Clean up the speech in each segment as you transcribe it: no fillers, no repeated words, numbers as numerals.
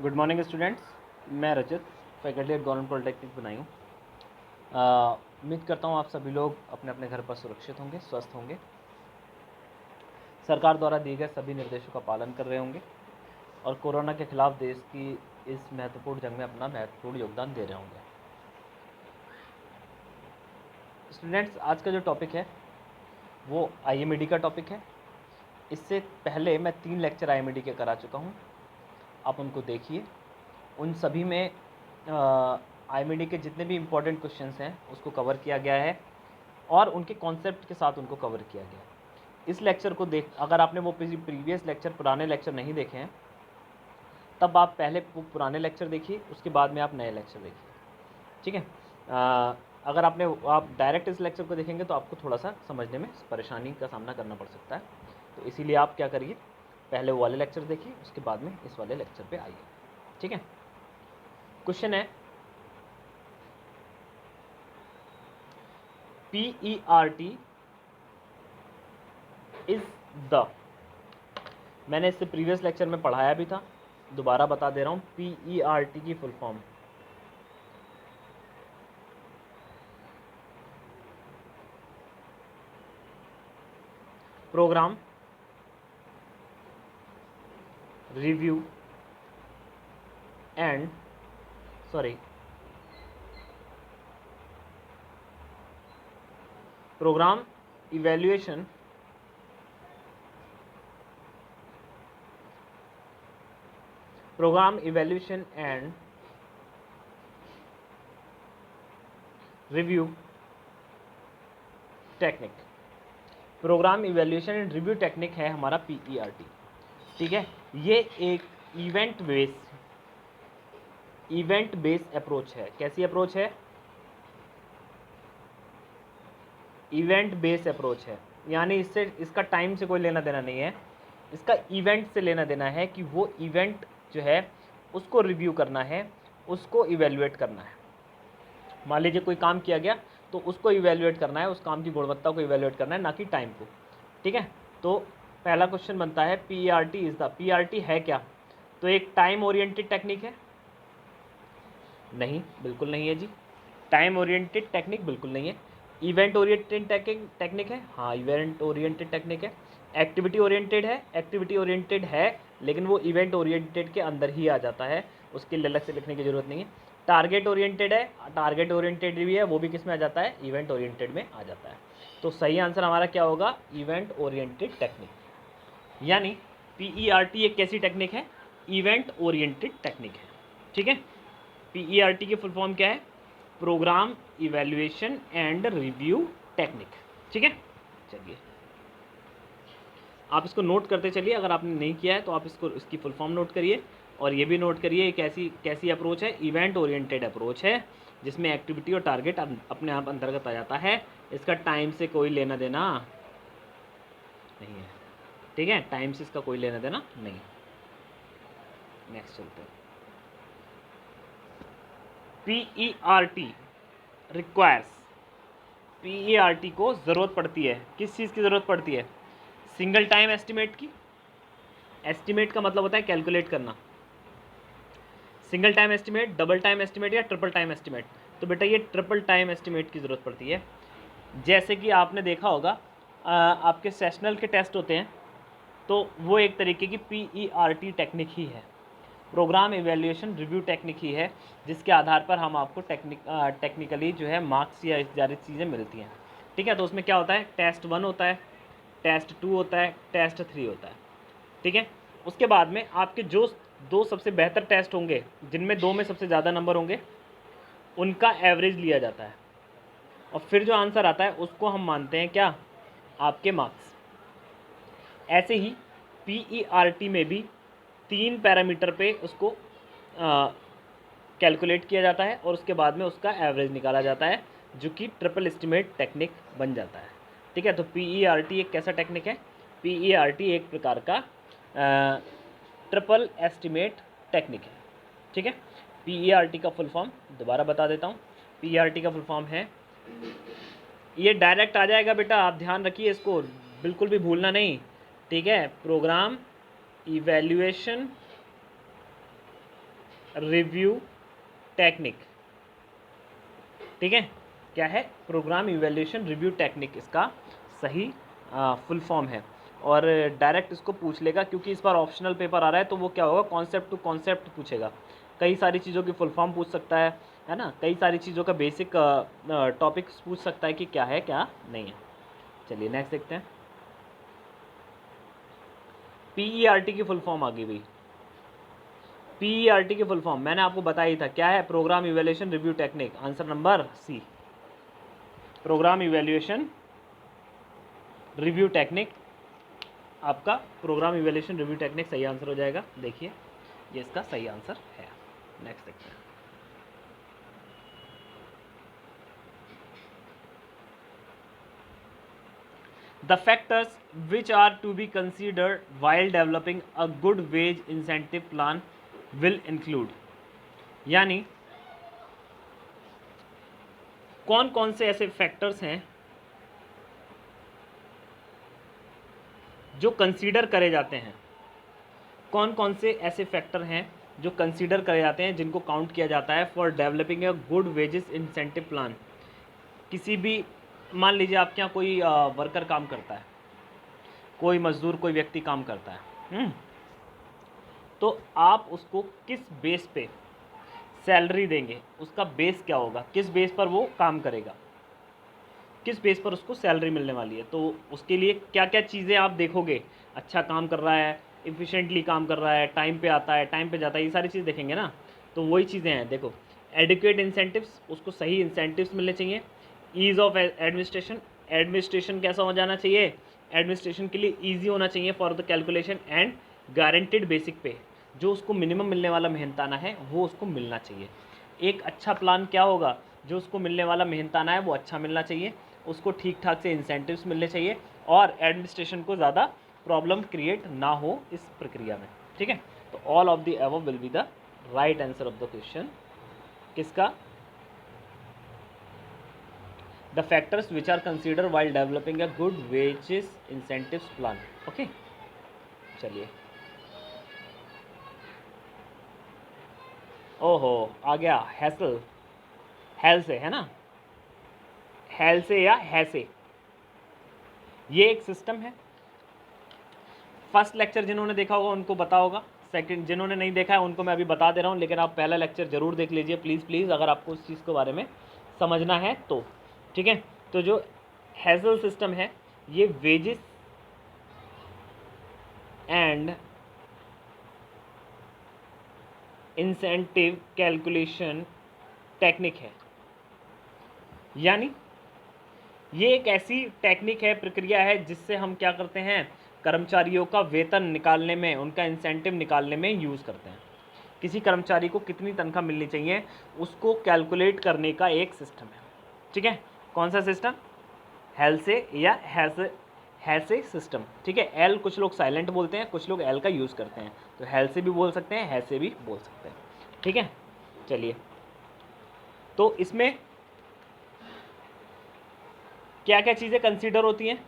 Good morning students, मैं रजत, faculty at government polytechnic बनाई हूँ। उम्मीद करता हूँ आप सभी लोग अपने अपने घर पर सुरक्षित होंगे, स्वस्थ होंगे, सरकार द्वारा दिए गए सभी निर्देशों का पालन कर रहे होंगे और कोरोना के खिलाफ देश की इस महत्वपूर्ण जंग में अपना महत्वपूर्ण योगदान दे रहे होंगे। स्टूडेंट्स, आज का जो टॉपिक है वो IMED का टॉपिक है। इससे पहले मैं 3 लेक्चर IMED के करा चुका हूँ, आप उनको देखिए। उन सभी में IMED के जितने भी इम्पोर्टेंट क्वेश्चंस हैं उसको कवर किया गया है और उनके कॉन्सेप्ट के साथ उनको कवर किया गया है। इस लेक्चर को अगर आपने वो प्रीवियस लेक्चर, पुराने लेक्चर नहीं देखे हैं, तब आप पहले पुराने लेक्चर देखिए, उसके बाद में आप नए लेक्चर देखिए, ठीक है। अगर आप डायरेक्ट इस लेक्चर को देखेंगे तो आपको थोड़ा सा समझने में परेशानी का सामना करना पड़ सकता है, तो इसीलिए आप क्या करिए, पहले वो वाले लेक्चर देखिए, उसके बाद में इस वाले लेक्चर पे आइए, ठीक है। क्वेश्चन है PERT इज द, मैंने इससे प्रीवियस लेक्चर में पढ़ाया भी था, दोबारा बता दे रहा हूँ। PERT की full form program review and program evaluation and review technique. Program evaluation and review technique है हमारा PERT, ठीक है। ये एक इवेंट बेस्ड अप्रोच है। कैसी अप्रोच है? इवेंट बेस्ड अप्रोच है, यानी इसका टाइम से कोई लेना देना नहीं है, इसका इवेंट से लेना देना है कि वो इवेंट जो है उसको रिव्यू करना है, उसको इवेल्युएट करना है। मान लीजिए कोई काम किया गया तो उसको इवेल्युएट करना है, उस काम की गुणवत्ता को इवेल्युएट करना है, ना कि टाइम को, ठीक है। तो पहला क्वेश्चन बनता है PERT है क्या? तो एक टाइम ओरिएंटेड टेक्निक है? नहीं, बिल्कुल नहीं है जी। टाइम ओरिएंटेड टेक्निक बिल्कुल नहीं है। इवेंट ओरिएंटेड टेक्निक है? हाँ, इवेंट ओरिएंटेड टेक्निक है। एक्टिविटी ओरिएंटेड है, लेकिन वो इवेंट ओरिएंटेड के अंदर ही आ जाता है, उसके लिए अलग से लिखने की ज़रूरत नहीं है। टारगेट ओरिएंटेड है, टारगेट ओरिएंटेड भी है, वो भी किस में आ जाता है? इवेंट ओरिएंटेड में आ जाता है। तो सही आंसर हमारा क्या होगा? Event oriented technique. यानी PERT एक कैसी टेक्निक है? इवेंट ओरिएंटेड टेक्निक है, ठीक है। PERT की फुल फॉर्म क्या है? Program evaluation and review technique, ठीक है। चलिए, आप इसको नोट करते चलिए, अगर आपने नहीं किया है तो आप इसकी फुल फॉर्म नोट करिए, और ये भी नोट करिए कैसी अप्रोच है? इवेंट ओरिएंटेड अप्रोच है, जिसमें एक्टिविटी और टारगेट अपने आप अंतर्गत आ जाता है, इसका टाइम से कोई लेना देना नहीं है, ठीक है। टाइम से इसका कोई लेना देना नहीं। नेक्स्ट चलते हैं। PERT को ज़रूरत पड़ती है, किस चीज़ की ज़रूरत पड़ती है? सिंगल टाइम एस्टिमेट की। एस्टिमेट का मतलब होता है कैलकुलेट करना। Single time estimate, double time estimate या ट्रिपल टाइम एस्टिमेट। तो बेटा ये ट्रिपल टाइम एस्टिमेट की ज़रूरत पड़ती है। जैसे कि आपने देखा होगा, आपके सेशनल के टेस्ट होते हैं, तो वो एक तरीके की PERT टेक्निक ही है, प्रोग्राम इवैल्यूएशन रिव्यू टेक्निक ही है, जिसके आधार पर हम आपको टेक्निकली जो है मार्क्स या इस सारी चीज़ें मिलती हैं, ठीक है। तो उसमें क्या होता है? टेस्ट 1 होता है, टेस्ट 2 होता है, टेस्ट 3 होता है, ठीक है। उसके बाद में आपके जो 2 सबसे बेहतर टेस्ट होंगे, जिनमें 2 में सबसे ज़्यादा नंबर होंगे, उनका एवरेज लिया जाता है, और फिर जो आंसर आता है उसको हम मानते हैं क्या? आपके मार्क्स। ऐसे ही PERT में भी 3 पैरामीटर पे उसको कैलकुलेट किया जाता है, और उसके बाद में उसका एवरेज निकाला जाता है, जो कि ट्रिपल एस्टिमेट टेक्निक बन जाता है, ठीक है। तो PERT एक कैसा टेक्निक है? PERT एक प्रकार का ट्रिपल एस्टिमेट टेक्निक है, ठीक है। PERT का फुल फॉर्म दोबारा बता देता हूँ। PERT का फुल फॉर्म है, ये डायरेक्ट आ जाएगा बेटा, आप ध्यान रखिए, इसको बिल्कुल भी भूलना नहीं, ठीक है। प्रोग्राम इवैल्यूएशन रिव्यू टेक्निक, ठीक है, क्या है, प्रोग्राम इवैल्यूएशन रिव्यू टेक्निक इसका सही फुल फॉर्म है। और डायरेक्ट इसको पूछ लेगा क्योंकि इस बार ऑप्शनल पेपर आ रहा है, तो वो क्या होगा, कॉन्सेप्ट टू कॉन्सेप्ट पूछेगा, कई सारी चीज़ों की फुल फॉर्म पूछ सकता है ना, कई सारी चीज़ों का बेसिक टॉपिक्स पूछ सकता है कि क्या है क्या नहीं है। चलिए नेक्स्ट देखते हैं। PERT की फुल फॉर्म आ गई भाई। PERT की फुल फॉर्म मैंने आपको बताया ही था, क्या है, program evaluation review technique, answer number C, program evaluation review technique, आपका प्रोग्राम इवैल्यूएशन रिव्यू टेक्निक सही आंसर हो जाएगा। देखिए ये इसका सही आंसर है। नेक्स्ट देखते हैं। The factors which are to be considered while developing a good wage incentive plan will include, यानी कौन कौन से ऐसे फैक्टर्स हैं जो कंसीडर करे जाते हैं, कौन कौन से ऐसे फैक्टर हैं जो कंसीडर करे जाते हैं, जिनको काउंट किया जाता है for developing a good wages incentive plan. किसी भी, मान लीजिए आपके यहाँ कोई वर्कर काम करता है, कोई मजदूर, कोई व्यक्ति काम करता है, तो आप उसको किस बेस पे सैलरी देंगे, उसका बेस क्या होगा, किस बेस पर वो काम करेगा, किस बेस पर उसको सैलरी मिलने वाली है। तो उसके लिए क्या क्या चीज़ें आप देखोगे, अच्छा काम कर रहा है, इफ़िशेंटली काम कर रहा है, टाइम पे आता है, टाइम पे जाता है, ये सारी चीज़ देखेंगे ना। तो वही चीज़ें हैं, देखो, एडिक्वेट इंसेंटिव्स, उसको सही इंसेंटिव्स मिलने चाहिए। ईज़ ऑफ एडमिनिस्ट्रेशन, एडमिनिस्ट्रेशन कैसा हो जाना चाहिए, एडमिनिस्ट्रेशन के लिए ईजी होना चाहिए for the calculation, and guaranteed basic पे, जो उसको मिनिमम मिलने वाला मेहनताना है वो उसको मिलना चाहिए। एक अच्छा प्लान क्या होगा, जो उसको मिलने वाला मेहनताना है वो अच्छा मिलना चाहिए, उसको ठीक ठाक से इंसेंटिव्स मिलने चाहिए, और एडमिनिस्ट्रेशन को ज़्यादा प्रॉब्लम क्रिएट ना हो इस प्रक्रिया में, ठीक है। तो all of the above will be the right answer of the question. किसका, the factors which are consider while developing a good wages incentives plan. Okay, चलिए, ओहो आ गया हैसल, हेल से है ना, हेल से या हैसे, ये एक सिस्टम है। फर्स्ट लेक्चर जिन्होंने देखा होगा उनको पता होगा, सेकंड जिन्होंने नहीं देखा है उनको मैं अभी बता दे रहा हूँ, लेकिन आप पहला लेक्चर जरूर देख लीजिए प्लीज़ प्लीज़, अगर आपको उस चीज़ के बारे में समझना है तो, ठीक है। तो जो हैसल सिस्टम है ये wages and incentive calculation technique है, यानी ये एक ऐसी टेक्निक है, प्रक्रिया है, जिससे हम क्या करते हैं, कर्मचारियों का वेतन निकालने में, उनका इंसेंटिव निकालने में यूज़ करते हैं। किसी कर्मचारी को कितनी तनख्वाह मिलनी चाहिए उसको कैलकुलेट करने का एक सिस्टम है, ठीक है। कौन सा सिस्टम, हेल से या हैसे सिस्टम, ठीक है। एल कुछ लोग साइलेंट बोलते हैं, कुछ लोग एल का यूज़ करते हैं, तो हेल से भी बोल सकते हैं, हैसे भी बोल सकते हैं, ठीक है। चलिए, तो इसमें क्या क्या चीज़ें कंसीडर होती हैं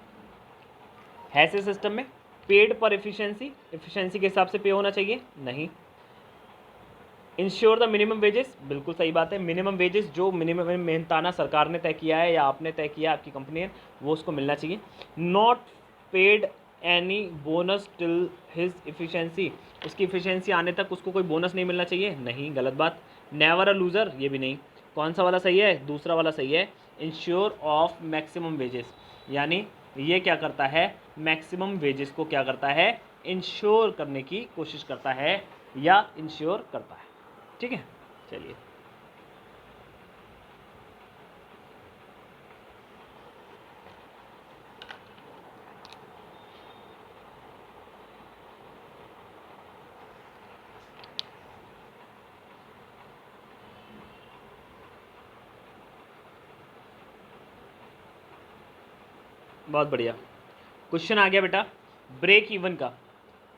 ऐसे सिस्टम में, पेड पर एफिशिएंसी, एफिशिएंसी के हिसाब से पे होना चाहिए, नहीं। इंश्योर द मिनिमम वेजेस, बिल्कुल सही बात है, मिनिमम वेजेस जो मिनिमम मेहनताना सरकार ने तय किया है या आपने तय किया, आपकी कंपनी है, वो उसको मिलना चाहिए। Not paid any bonus till his efficiency, उसकी एफिशिएंसी आने तक उसको कोई बोनस नहीं मिलना चाहिए, नहीं, गलत बात। नेवर अ लूज़र, ये भी नहीं। कौन सा वाला सही है, दूसरा वाला सही है, इंश्योर ऑफ मैक्सिमम वेजेस, यानी ये क्या करता है, मैक्सिमम वेजेस को क्या करता है, इंश्योर करने की कोशिश करता है या इंश्योर करता है, ठीक है। चलिए, बहुत बढ़िया क्वेश्चन आ गया बेटा, ब्रेक इवन का,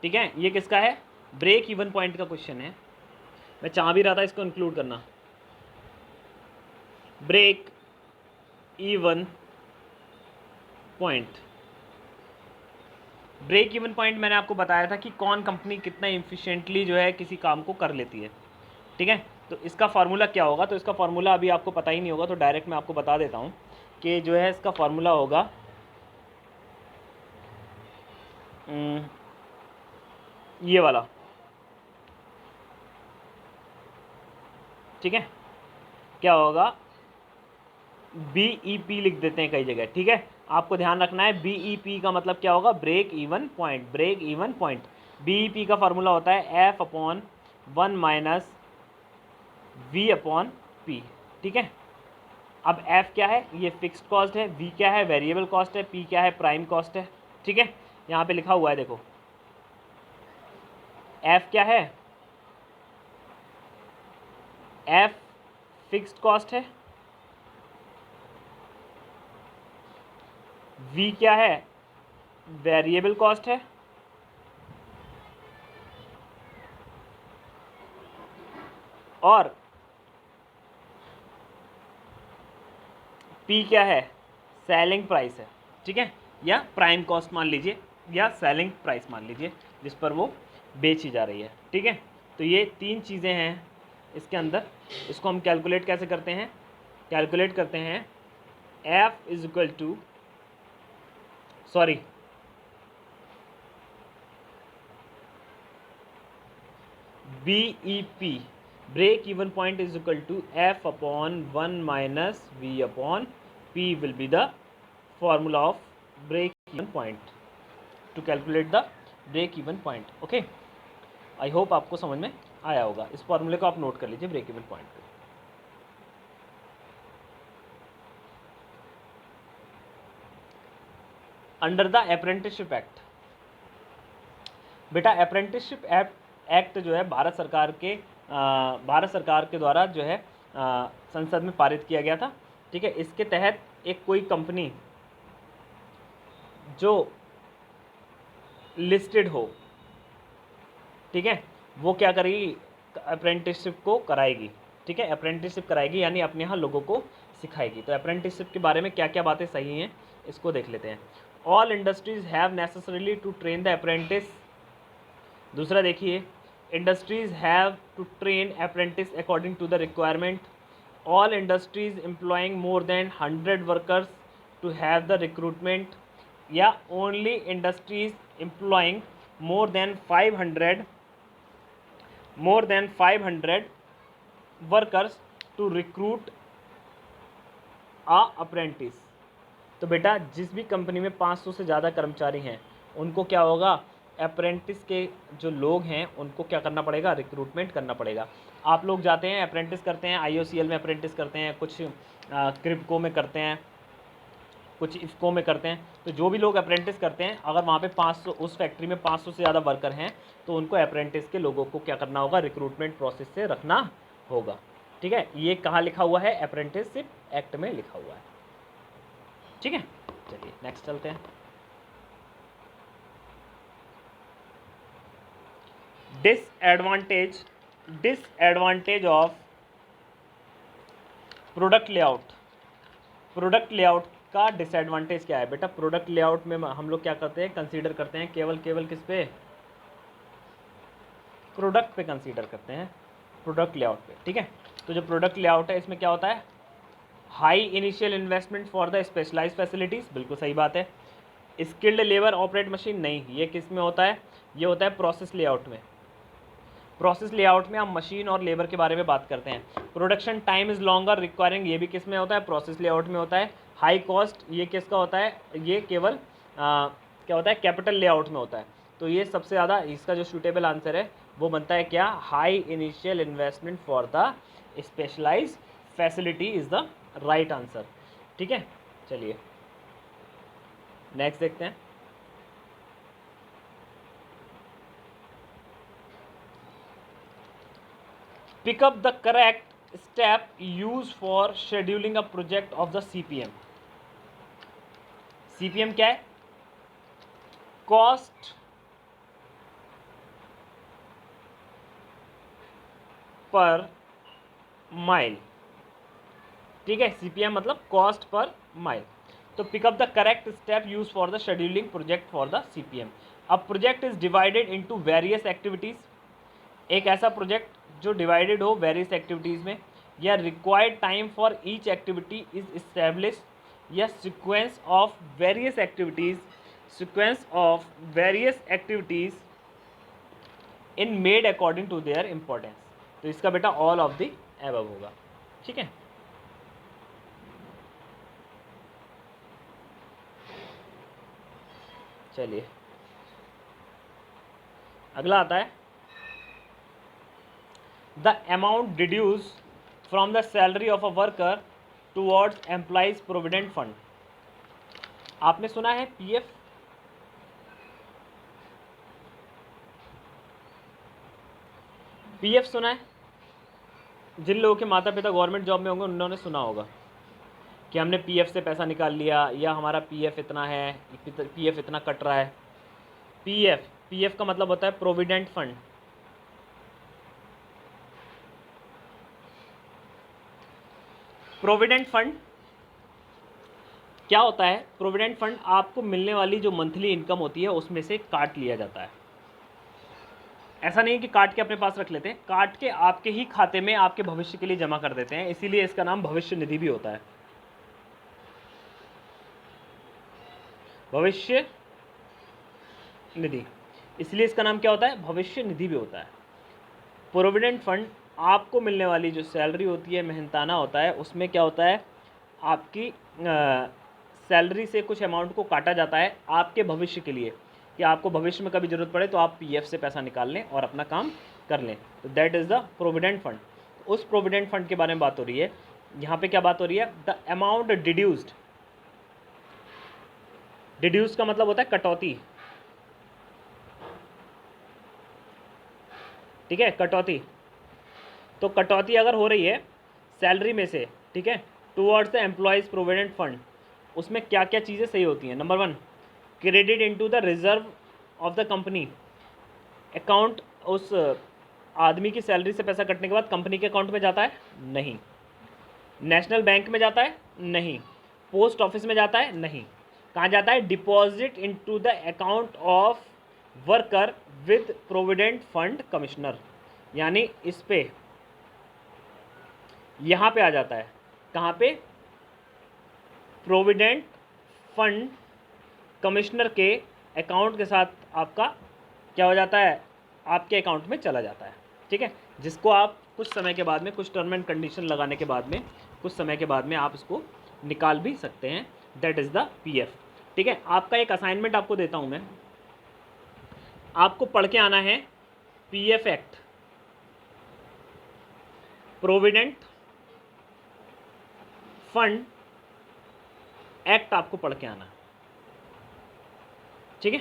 ठीक है। ये किसका है, ब्रेक इवन पॉइंट का क्वेश्चन है, मैं चाह भी रहा था इसको इंक्लूड करना। Break even point, break even point मैंने आपको बताया था कि कौन कंपनी कितना इफिशिएंटली जो है किसी काम को कर लेती है, ठीक है। तो इसका फार्मूला क्या होगा, तो इसका फार्मूला अभी आपको पता ही नहीं होगा, तो डायरेक्ट मैं आपको बता देता हूँ कि जो है इसका फार्मूला होगा ये वाला, ठीक है। क्या होगा, BEP लिख देते हैं कई जगह, ठीक है। आपको ध्यान रखना है BEP का मतलब क्या होगा, break even point, break even point. BEP का फार्मूला होता है F/1 माइनस V/P, ठीक है। अब F क्या है, ये फिक्स्ड कॉस्ट है, V क्या है, वेरिएबल कॉस्ट है, P क्या है, प्राइम कॉस्ट है, ठीक है। यहाँ पे लिखा हुआ है देखो, F क्या है, F फिक्स्ड कॉस्ट है, V क्या है, वेरिएबल कॉस्ट है, और P क्या है, सेलिंग प्राइस है, ठीक है। या प्राइम कॉस्ट मान लीजिए, या सेलिंग प्राइस मान लीजिए जिस पर वो बेची जा रही है, ठीक है। तो ये तीन चीज़ें हैं इसके अंदर। इसको हम कैलकुलेट कैसे करते हैं, कैलकुलेट करते हैं F is equal to, sorry BEP, break even point is equal to F/1 minus V/P will be the formula of break even point to calculate the break even point. Okay, I hope आपको समझ में आया होगा। इस फॉर्मूले को आप note कर लीजिए, ब्रेक इवन पॉइंट पे। अंडर द अप्रेंटिसशिप एक्ट, बेटा अप्रेंटिसशिप एक्ट जो है भारत सरकार के द्वारा जो है संसद में पारित किया गया था, ठीक है। इसके तहत एक कोई कंपनी जो लिस्टेड हो, ठीक है, वो क्या करेगी, अप्रेंटिसशिप को कराएगी, ठीक है। अप्रेंटिसशिप कराएगी यानी अपने यहाँ लोगों को सिखाएगी। तो अप्रेंटिसशिप के बारे में क्या क्या बातें सही हैं इसको देख लेते हैं। All industries have necessarily to train the apprentice. दूसरा देखिए, industries have to train apprentice according to the requirement. All industries employing more than 100 workers to have the recruitment, या only industries employing more than 500 workers to recruit a apprentice. तो बेटा जिस भी company में 500 से ज़्यादा कर्मचारी हैं उनको क्या होगा, अप्रेंटिस के जो लोग हैं उनको क्या करना पड़ेगा, रिक्रूटमेंट करना पड़ेगा। आप लोग जाते हैं अप्रेंटिस करते हैं, IOCL में अप्रेंटिस करते हैं, कुछ क्रिप्को में करते हैं, कुछ इफ़को में करते हैं। तो जो भी लोग अप्रेंटिस करते हैं, अगर वहाँ पे 500, उस फैक्ट्री में 500 से ज़्यादा वर्कर हैं, तो उनको अप्रेंटिस के लोगों को क्या करना होगा, रिक्रूटमेंट प्रोसेस से रखना होगा, ठीक है। ये कहाँ लिखा हुआ है, अप्रेंटिसशिप एक्ट में लिखा हुआ है, ठीक है। चलिए नेक्स्ट चलते हैं। Disadvantage of product layout. Product layout का डिसएडवांटेज क्या है बेटा, प्रोडक्ट लेआउट में हम लोग क्या करते हैं, कंसीडर करते हैं केवल किस पे, प्रोडक्ट पे कंसीडर करते हैं, प्रोडक्ट लेआउट पे, ठीक है। तो जो प्रोडक्ट लेआउट है इसमें क्या होता है, high initial investment for the specialised facilities, बिल्कुल सही बात है। स्किल्ड लेबर ऑपरेट मशीन, नहीं, ये किस में होता है, ये होता है प्रोसेस लेआउट में। प्रोसेस लेआउट में हम मशीन और लेबर के बारे में बात करते हैं। Production time is longer requiring, ये भी किस में होता है, प्रोसेस लेआउट में होता है। हाई कॉस्ट, ये किसका होता है, ये केवल क्या होता है, कैपिटल लेआउट में होता है। तो ये सबसे ज़्यादा इसका जो सूटेबल आंसर है वो बनता है क्या, high initial investment for the specialised facility is the right answer, ठीक है। चलिए नेक्स्ट देखते हैं। Pick up the correct step used for scheduling a project of the CPM. CPM क्या है, कॉस्ट पर माइल, ठीक है। CPM मतलब कॉस्ट पर माइल। तो pick up the correct step use for the scheduling project for the CPM। अब project is divided into various activities. एक ऐसा project जो डिवाइडेड हो वेरियस एक्टिविटीज़ में, या required time for each activity is establish, या sequence of various activities in made according to their importance. तो इसका बेटा ऑल ऑफ द एबव होगा। ठीक है, चलिए अगला आता है the amount deduce from the salary of a worker towards employees provident fund. आपने सुना है पीएफ, पीएफ सुना है? जिन लोगों के माता पिता गवर्नमेंट जॉब में होंगे उन्होंने सुना होगा कि हमने पीएफ से पैसा निकाल लिया, या हमारा पीएफ इतना है, पीएफ इतना कट रहा है। पीएफ का मतलब होता है प्रोविडेंट फंड। प्रोविडेंट फंड क्या होता है? प्रोविडेंट फंड आपको मिलने वाली जो मंथली इनकम होती है उसमें से काट लिया जाता है। ऐसा नहीं कि काट के अपने पास रख लेते हैं, काट के आपके ही खाते में आपके भविष्य के लिए जमा कर देते हैं, इसीलिए इसका नाम भविष्य निधि भी होता है। भविष्य निधि, इसलिए इसका नाम क्या होता है? भविष्य निधि भी होता है। प्रोविडेंट फंड आपको मिलने वाली जो सैलरी होती है, मेहनताना होता है, उसमें क्या होता है, आपकी सैलरी से कुछ अमाउंट को काटा जाता है आपके भविष्य के लिए, कि आपको भविष्य में कभी ज़रूरत पड़े तो आप पीएफ से पैसा निकाल लें और अपना काम कर लें। तो that is the provident fund. उस प्रोविडेंट फंड के बारे में बात हो रही है। यहाँ पे क्या बात हो रही है? The amount deduced. डिड्यूस का मतलब होता है कटौती। ठीक है, कटौती। तो कटौती अगर हो रही है सैलरी में से, ठीक है, towards the employees provident fund, उसमें क्या क्या चीज़ें सही होती हैं? Number 1, credit into the reserve of the company account. उस आदमी की सैलरी से पैसा कटने के बाद कंपनी के अकाउंट में जाता है? नहीं। नेशनल बैंक में जाता है? नहीं। पोस्ट ऑफिस में जाता है? नहीं। कहाँ जाता है? Deposit into the account of worker with provident fund commissioner. यानी इस पे यहाँ पे आ जाता है। कहाँ पे? प्रोविडेंट फंड कमिश्नर के अकाउंट के साथ आपका क्या हो जाता है? आपके अकाउंट में चला जाता है। ठीक है, जिसको आप कुछ समय के बाद में, कुछ टर्म एंड कंडीशन लगाने के बाद में, कुछ समय के बाद में आप इसको निकाल भी सकते हैं। That is the PF. ठीक है, आपका एक असाइनमेंट आपको देता हूँ मैं, आपको पढ़ के आना है PF act, provident fund act आपको पढ़ के आना है। ठीक है,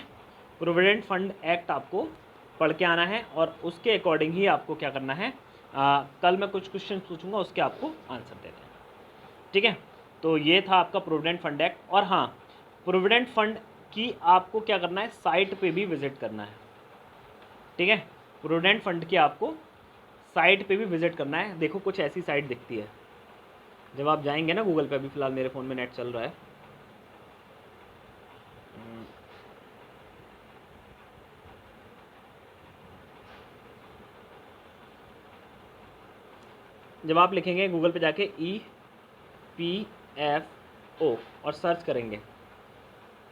प्रोविडेंट फंड एक्ट आपको पढ़ के आना है और उसके अकॉर्डिंग ही आपको क्या करना है। कल मैं कुछ क्वेश्चन पूछूंगा, उसके आपको आंसर देना है। ठीक है, तो ये था आपका प्रोविडेंट फंड एक्ट। और हाँ, प्रोविडेंट फंड की आपको क्या करना है? साइट पे भी विजिट करना है। ठीक है, प्रोविडेंट फंड की आपको साइट पे भी विजिट करना है। देखो कुछ ऐसी साइट दिखती है, जब आप जाएंगे ना गूगल पे, अभी फ़िलहाल मेरे फ़ोन में नेट चल रहा है, जब आप लिखेंगे गूगल पे जाके EPFO और सर्च करेंगे,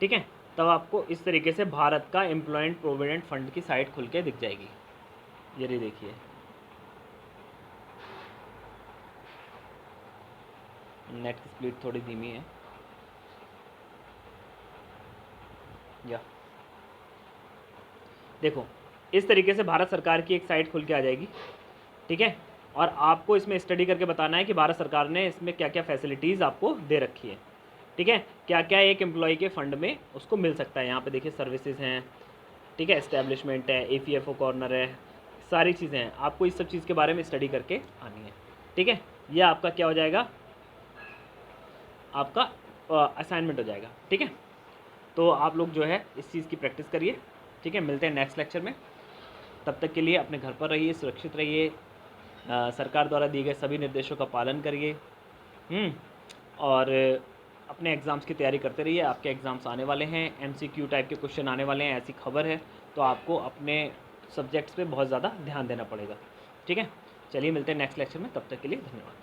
ठीक है, तब आपको इस तरीके से भारत का एम्प्लॉयमेंट प्रोविडेंट फंड की साइट खुल के दिख जाएगी। ये देखिए, नेट की स्पीड थोड़ी धीमी है। या देखो, इस तरीके से भारत सरकार की एक साइट खुल के आ जाएगी। ठीक है, और आपको इसमें स्टडी करके बताना है कि भारत सरकार ने इसमें क्या क्या फैसिलिटीज़ आपको दे रखी है। ठीक है, क्या क्या एक एम्प्लॉय के फ़ंड में उसको मिल सकता है। यहाँ पे देखिए सर्विसेज हैं, ठीक है, एस्टेब्लिशमेंट है, APFO कॉर्नर है, सारी चीज़ें हैं। आपको इस सब चीज़ के बारे में स्टडी करके आनी है। ठीक है, यह आपका क्या हो जाएगा? आपका असाइनमेंट हो जाएगा। ठीक है, तो आप लोग जो है इस चीज़ की प्रैक्टिस करिए। ठीक है, मिलते हैं नेक्स्ट लेक्चर में। तब तक के लिए अपने घर पर रहिए, सुरक्षित रहिए, सरकार द्वारा दिए गए सभी निर्देशों का पालन करिए, और अपने एग्ज़ाम्स की तैयारी करते रहिए। आपके एग्ज़ाम्स आने वाले हैं, MCQ टाइप के क्वेश्चन आने वाले हैं, ऐसी खबर है। तो आपको अपने सब्जेक्ट्स पे बहुत ज़्यादा ध्यान देना पड़ेगा। ठीक है, चलिए मिलते हैं नेक्स्ट लेक्चर में, तब तक के लिए धन्यवाद।